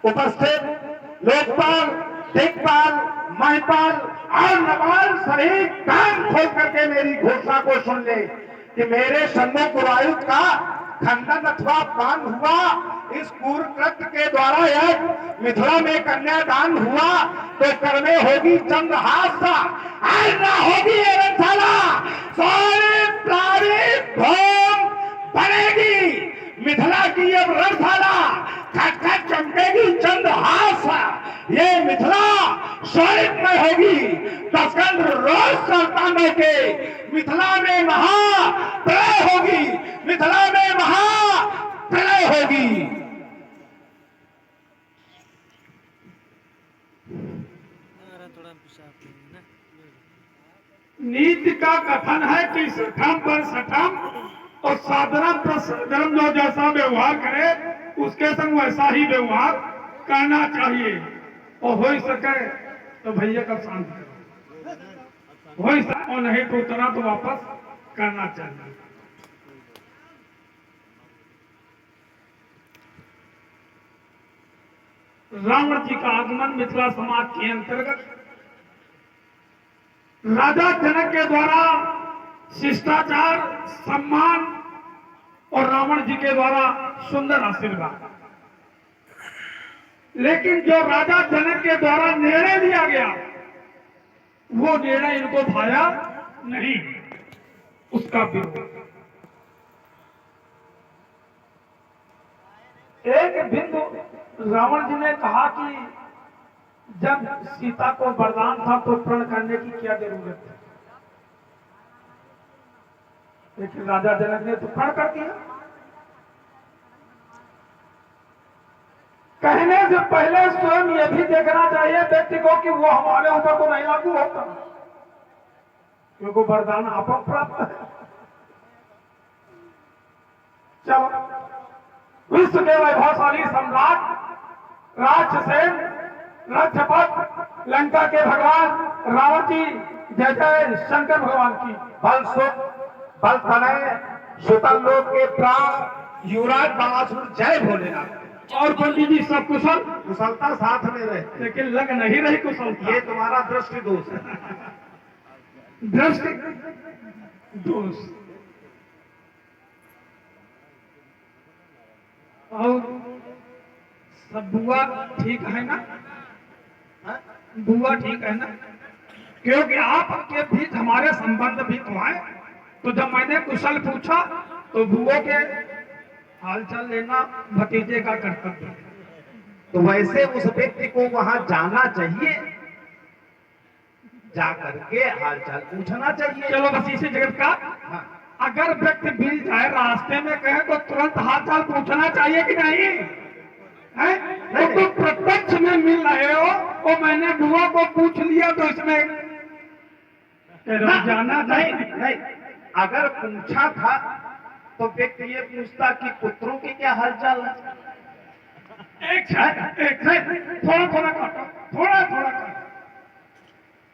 उपस्थित लोकपाल, दिक्पाल, महिपाल और नवाल सभी कान खोल करके मेरी घोषणा को सुन ले कि मेरे सम्मुख पुरोहित का खंडन अथवा अपमान हुआ, इस क्रूर कृत्य के द्वारा यह मिथिला में कन्यादान हुआ तो कर में होगी चंद्रहासा, आज ना होगी एरंथाला, सारी प्राणी भौम बनेगी मिथिला की अब रणशाला, खट खट चमकेगी चंद्रहासा, ये मिथिला स्वर्णमय होगी, दसकंद रोज संतानों के मिथिला में महा प्रलय होगी, मिथिला में महा प्रलय होगी। नीति का कथन है कि सठम पर सठम और साधारण पर जो जैसा व्यवहार करे उसके संग वैसा ही व्यवहार करना चाहिए, और हो ही सके तो भैया का शांत करो, हो ही सके और नहीं तो उतना तो वापस करना चाहिए। रावण जी का आगमन मिथिला समाज के अंतर्गत राजा जनक के द्वारा शिष्टाचार, सम्मान और रावण जी के द्वारा सुंदर आशीर्वाद, लेकिन जो राजा जनक के द्वारा निर्णय लिया गया वो निर्णय इनको भाया नहीं, उसका विरोध। एक बिंदु रावण जी ने कहा कि जब सीता को वरदान था तो प्रण करने की क्या जरूरत है, लेकिन राजा जनक ने तो प्रण कर दिया। कहने से पहले स्वयं यह भी देखना चाहिए व्यक्ति को कि वो हमारे ऊपर तो नहीं लागू होता, क्योंकि वरदान आप प्राप्त है। चलो, विश्व के वैभवशाली सम्राट राजसेन राज्यपद लंका के भगवान रावण जी, जय जय शंकर भगवान की। बल सुख बल तनय सुतल लोक के प्राण युवराज बाणासुर, जय भोलेनाथ। और पंडित जी सब कुशल? कुशलता साथ में रहे, लेकिन लग नहीं रही कुशलता। ये तुम्हारा दृष्टि दोष है। दृष्टि दोष। और सब बुआ ठीक है ना? बुआ ठीक है ना? क्योंकि आपके बीच हमारे संबंध भी तो है, तो जब मैंने कुशल पूछा तो बुआ के हालचाल लेना भतीजे का कर्तव्य है। तो वैसे उस व्यक्ति को वहां जाना चाहिए, जा करके हालचाल पूछना चाहिए। चलो बस इसी जगत का। हाँ। अगर व्यक्ति मिल जाए रास्ते में कहे तो तुरंत हालचाल पूछना चाहिए कि नहीं है? नहीं, तो तुम प्रत्यक्ष में मिल रहे हो और मैंने बुआ को पूछ लिया तो इसमें जाना नहीं, नहीं, अगर पूछा था तो व्यक्ति ये पूछता कि पुत्रों की क्या हालचाल है। थोड़ा थोड़ा काटो, थोड़ा थोड़ा काटो।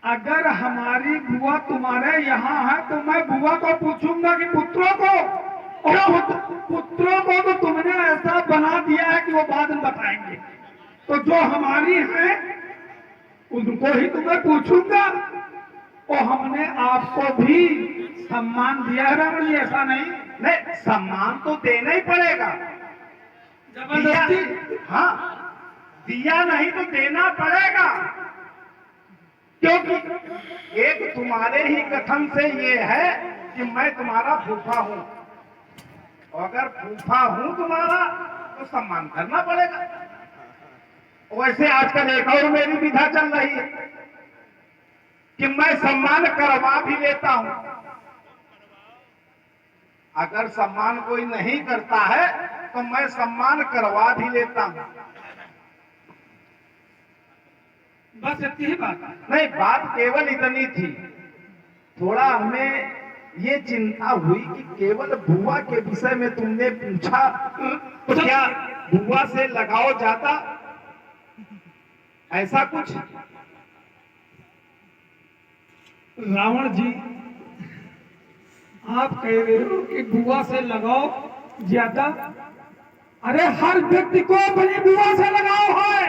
अगर हमारी बुआ तुम्हारे यहाँ है तो मैं बुआ को पूछूंगा कि पुत्रों को, और पुत्रों को तो तुमने ऐसा बना दिया है कि वो बाद में बताएंगे, तो जो हमारी है उनको ही तुम्हें पूछूंगा। और हमने आपको भी सम्मान दिया है रावण जी, ऐसा नहीं? नहीं, सम्मान तो देना ही पड़ेगा, जबरदस्ती। हाँ, दिया नहीं तो देना पड़ेगा, क्योंकि एक तुम्हारे ही कथन से ये है कि मैं तुम्हारा फूफा हूं, अगर फूफा हूं तुम्हारा तो सम्मान करना पड़ेगा। वैसे आजकल एक और मेरी विधा चल रही है कि मैं सम्मान करवा भी लेता हूं, अगर सम्मान कोई नहीं करता है तो मैं सम्मान करवा भी लेता हूं। बस इतनी ही बात है। नहीं, बात केवल इतनी थी, थोड़ा हमें ये चिंता हुई कि केवल बुआ के विषय में तुमने पूछा तो क्या बुआ से लगाव जाता, ऐसा कुछ? रावण जी आप कह रहे हो कि बुआ से लगाव ज्यादा, अरे हर व्यक्ति को अपनी बुआ से लगाव है।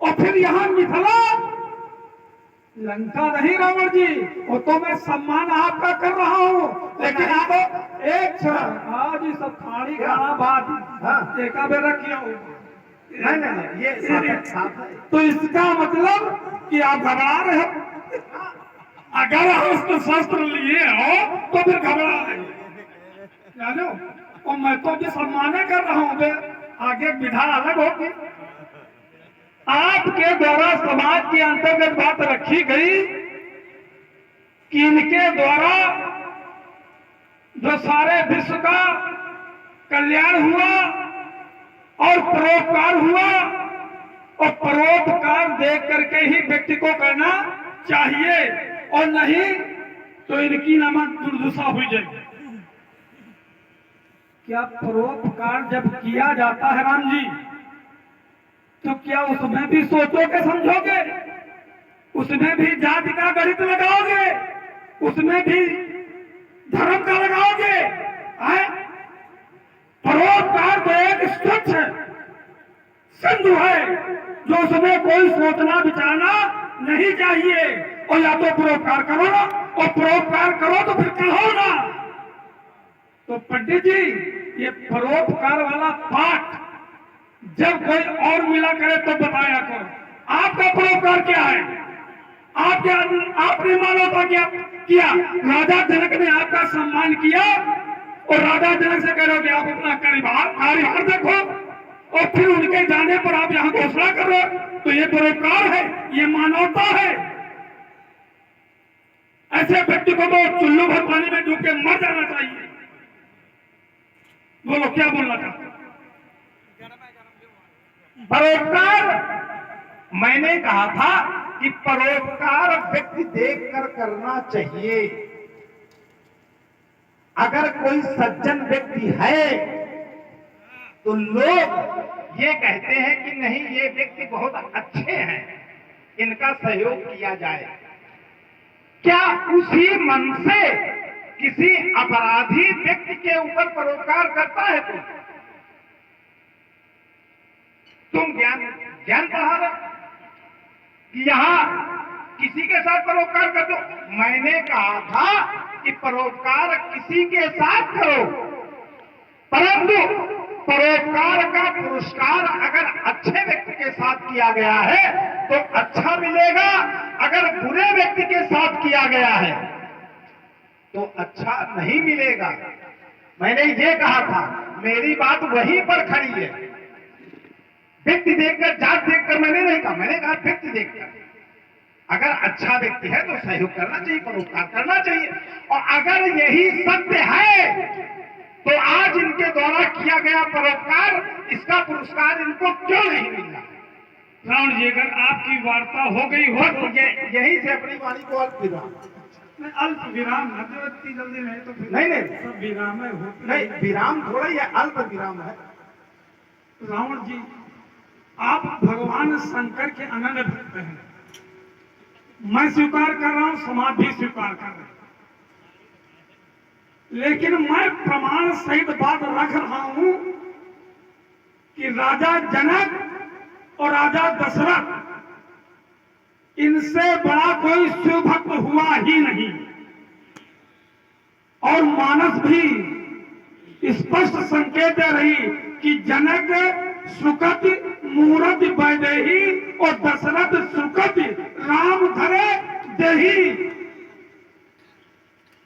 और फिर यहाँ मिथिला लंका नहीं रावण जी, वो तो मैं सम्मान आपका कर रहा हूँ, लेकिन आप एक क्षण आज ही सब थाली खाना बात एक रखिए। नहीं ये साफ है। तो इसका मतलब कि आप घबरा रहे हो। अगर अस्त्र शस्त्र लिए हो तो फिर घबरा रहे जानो। और मैं तो भी सम्मान कर रहा हूँ, आगे विधा अलग होगी। आपके द्वारा समाज के अंतर्गत बात रखी गई कि इनके द्वारा जो सारे विश्व का कल्याण हुआ और परोपकार हुआ, और परोपकार देख करके ही व्यक्ति को करना चाहिए, और नहीं तो इनकी नमक दुर्दशा हुई जाएगी। क्या परोपकार जब किया जाता है राम जी, तो क्या उसमें भी सोचोगे समझोगे, उसमें भी जाति का गणित लगाओगे, उसमें भी धर्म का लगाओगे? परोपकार तो एक स्वच्छ सिंधु है जो उसमें कोई सोचना विचारना नहीं चाहिए। और या तो परोपकार करो ना, और परोपकार करो तो फिर कहो ना। तो पंडित जी, ये परोपकार वाला पाठ जब कोई और मिला करे तो बताया करो। आपका परोपकार क्या है? आपने मानवता क्या किया? राजा जनक ने आपका सम्मान किया, और राजा जनक से कह रहे हो कि आप अपना कार्यभार देखो, और फिर उनके जाने पर आप यहाँ घोषणा कर रहे हो। तो ये परोपकार है, ये मानवता है। ऐसे व्यक्ति को तो चुल्लू भर पानी में डूब के मर जाना चाहिए। बोलो क्या बोलना चाहते? परोपकार, मैंने कहा था कि परोपकार व्यक्ति देखकर करना चाहिए। अगर कोई सज्जन व्यक्ति है तो लोग ये कहते हैं कि नहीं, ये व्यक्ति बहुत अच्छे हैं, इनका सहयोग किया जाए। क्या उसी मन से किसी अपराधी व्यक्ति के ऊपर परोपकार करता है? तुम ज्ञान पढ़ा रहे कि यहां किसी के साथ परोपकार कर दो। मैंने कहा था कि परोपकार किसी के साथ करो, परंतु परोपकार का पुरस्कार अगर अच्छे व्यक्ति के साथ किया गया है तो अच्छा मिलेगा, अगर बुरे व्यक्ति के साथ किया गया है तो अच्छा नहीं मिलेगा। मैंने ये कहा था, मेरी बात वहीं पर खड़ी है। व्यक्ति देखकर, जात देखकर मैंने नहीं कहा, मैंने कहा व्यक्ति देखकर। अगर अच्छा व्यक्ति है तो सहयोग करना चाहिए, परोपकार करना चाहिए। और अगर यही सत्य है तो आज इनके द्वारा किया गया परोपकार, इसका पुरस्कार इनको क्यों नहीं मिल रहा? रावण जी, अगर आपकी वार्ता हो गई हो तो यही से अपनी वाणी को अल्प विराम, अल्प विराम न इतनी जल्दी नहीं तो फिर नहीं सब विराम है नहीं, विराम थोड़ा ही अल्प विराम है। रावण जी, आप भगवान शंकर के अनन्य भक्त हैं, मैं स्वीकार कर रहा हूं, समाज भी स्वीकार कर रहे हैं, लेकिन मैं प्रमाण सहित बात रख रहा हूं कि राजा जनक और राजा दशरथ, इनसे बड़ा कोई शिव भक्त हुआ ही नहीं। और मानस भी स्पष्ट संकेत दे रही कि जनक सुकत मूरत वैदेही और दशरथ सुकत राम धरे देही।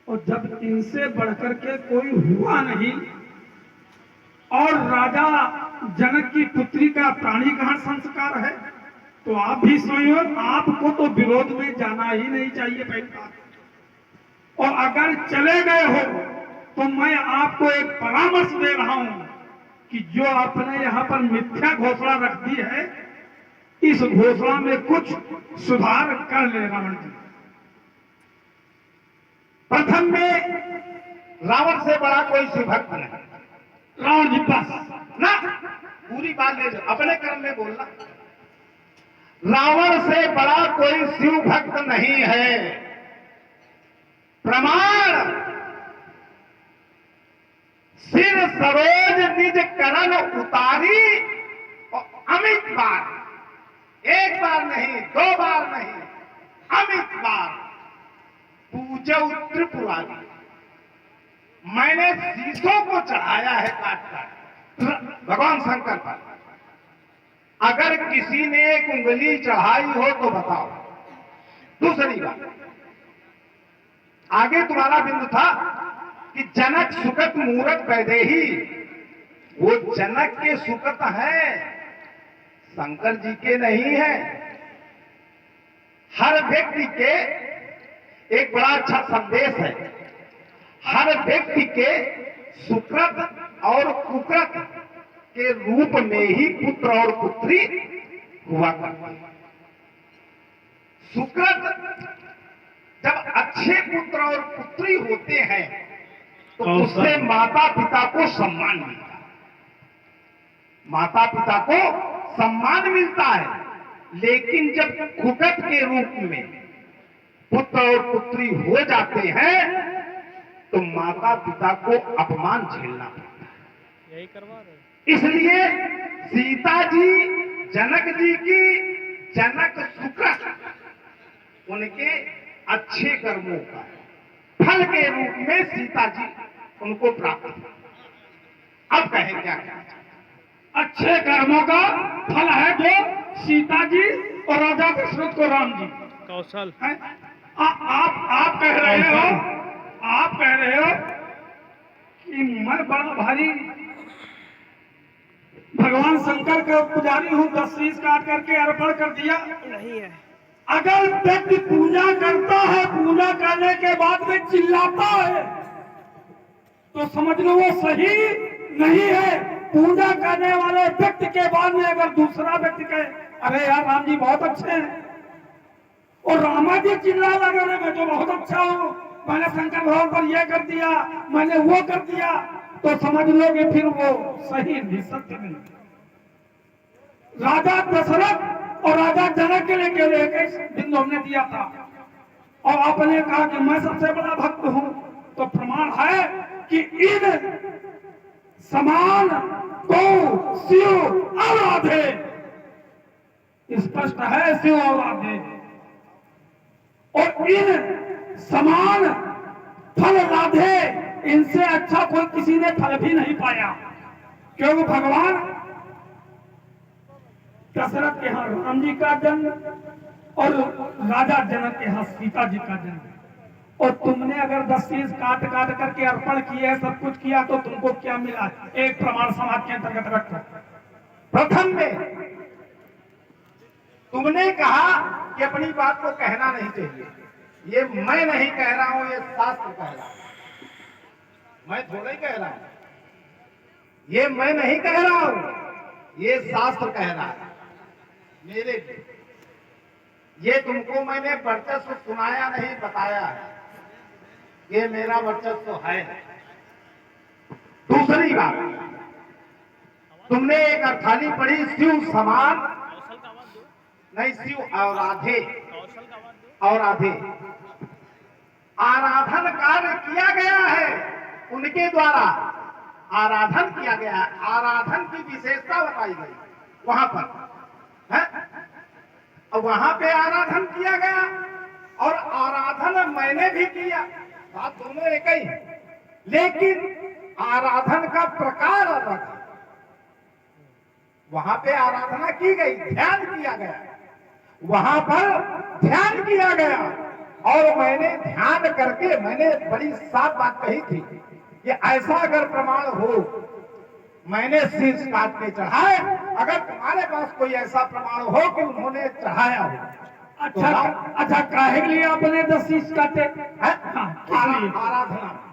और जब इनसे बढ़कर के कोई हुआ नहीं, और राजा जनक की पुत्री का प्राणी ग्रहण संस्कार है, तो आप भी स्वयं, आपको तो विरोध में जाना ही नहीं चाहिए पहली बात। और अगर चले गए हो तो मैं आपको एक परामर्श दे रहा हूं कि जो आपने यहां पर मिथ्या घोषणा रख दी है, इस घोषणा में कुछ सुधार कर ले रावण जी। प्रथम में रावण से बड़ा कोई शिव भक्त नहीं। रावण जी बस ना, पूरी बात ले, अपने कर्म में बोलना। रावण से बड़ा कोई शिव भक्त नहीं है। प्रमाण, सिर सरोज निज करण उतारी और अमित बार। एक बार नहीं, 2 बार नहीं, अमित बार पूजो त्रिपुरारी। मैंने शीशों को चढ़ाया है काट काट भगवान शंकर पर। अगर किसी ने एक उंगली चढ़ाई हो तो बताओ। दूसरी बात, आगे तुम्हारा बिंदु था कि जनक सुकत मूरत पैदे ही। वो जनक के सुकत है, शंकर जी के नहीं है। हर व्यक्ति के एक बड़ा अच्छा संदेश है, हर व्यक्ति के सुकृत और कुकृत के रूप में ही पुत्र और पुत्री हुआ करते हैं। सुकृत जब अच्छे पुत्र और पुत्री होते हैं तो उससे माता पिता को सम्मान मिलता है, माता पिता को सम्मान मिलता है। लेकिन जब कुकृत के रूप में पुत्र और पुत्री हो जाते हैं तो माता पिता को अपमान झेलना पड़ता है। यही करवा रहे। इसलिए सीता जी जनक जी की जनक सुकृत उनके अच्छे कर्मों का फल के रूप में सीता जी उनको प्राप्त हुआ। अब कहें क्या अच्छे कर्मों का फल है जो सीता जी और राजा दशरथ को राम जी कौशल हैं? आप कह रहे हो कि मैं बड़ा भारी भगवान शंकर का पुजारी हूँ, 10 शीश काट करके अर्पण कर दिया। नहीं है। अगर व्यक्ति पूजा करता है, पूजा करने के बाद में चिल्लाता है तो समझ लो वो सही नहीं है। पूजा करने वाले व्यक्ति के बाद में अगर दूसरा व्यक्ति कहे अरे यार राम जी बहुत अच्छे हैं, और रामा जी चिल्ला लगा रहे मैं तो बहुत अच्छा हूँ, मैंने शंकर भगवान पर यह कर दिया, मैंने वो कर दिया, तो समझ लो कि फिर वो सही नहीं, सत्य नहीं। राजा दशरथ और राजा जनक के लिए एक बिंदु हमने दिया था और आपने कहा कि मैं सबसे बड़ा भक्त हूं, तो प्रमाण है कि इन समान को शिव और राधे, स्पष्ट है शिव और राधे, और इन समान फल राधे, इनसे अच्छा कोई किसी ने फल भी नहीं पाया। क्योंकि भगवान दशरथ के यहाँ राम जी का जन्म और राजा जनक के यहाँ सीता जी का जन्म, और तुमने अगर 10 शीश काट करके अर्पण किए, सब कुछ किया, तो तुमको क्या मिला? एक प्रमाण समाज के अंतर्गत रखो। प्रथम में तुमने कहा कि अपनी बात को कहना नहीं चाहिए। ये मैं नहीं कह रहा हूं, ये शास्त्र कह रहा है, मैं थोड़ा ही कह रहा हूं। ये मैं नहीं कह रहा हूं, ये शास्त्र कह रहा है मेरे लिए। ये तुमको मैंने वर्चस्व सुनाया नहीं, बताया है, ये मेरा वर्चस्व है। दूसरी बात, तुमने एक अर्थाली पढ़ी शिव समान नहीं, शिव और राधे, और राधे आराधन कार्य किया गया है, उनके द्वारा आराधन किया गया है। आराधन की विशेषता बताई गई वहां पर है, और वहां पे आराधन किया गया और आराधन मैंने भी किया, बात दोनों एक ही है, लेकिन आराधन का प्रकार अलग है। वहां पे आराधना की गई, ध्यान किया गया, वहां पर ध्यान किया गया, और मैंने ध्यान करके मैंने बड़ी साफ बात कही थी कि ऐसा अगर प्रमाण हो, मैंने शीश काट के चढ़ाए, अगर तुम्हारे पास कोई ऐसा प्रमाण हो कि उन्होंने चढ़ाया हो। अच्छा काहे के लिए आपने 10 शीश काटे?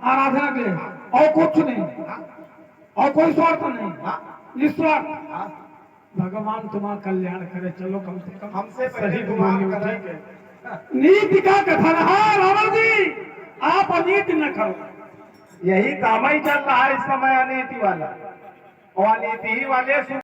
आराधना के लिए, और कुछ नहीं, और कोई स्वार्थ नहीं, निस्वार्थ। भगवान तुम्हारा कल्याण करे। चलो कम से कम हमसे पहले गुमान करेंगे। नीति का कथन है रावण जी, आप अनीति न करो। यही काम ही चल रहा है इस समय, अनीति वाला, और अनीति ही वाले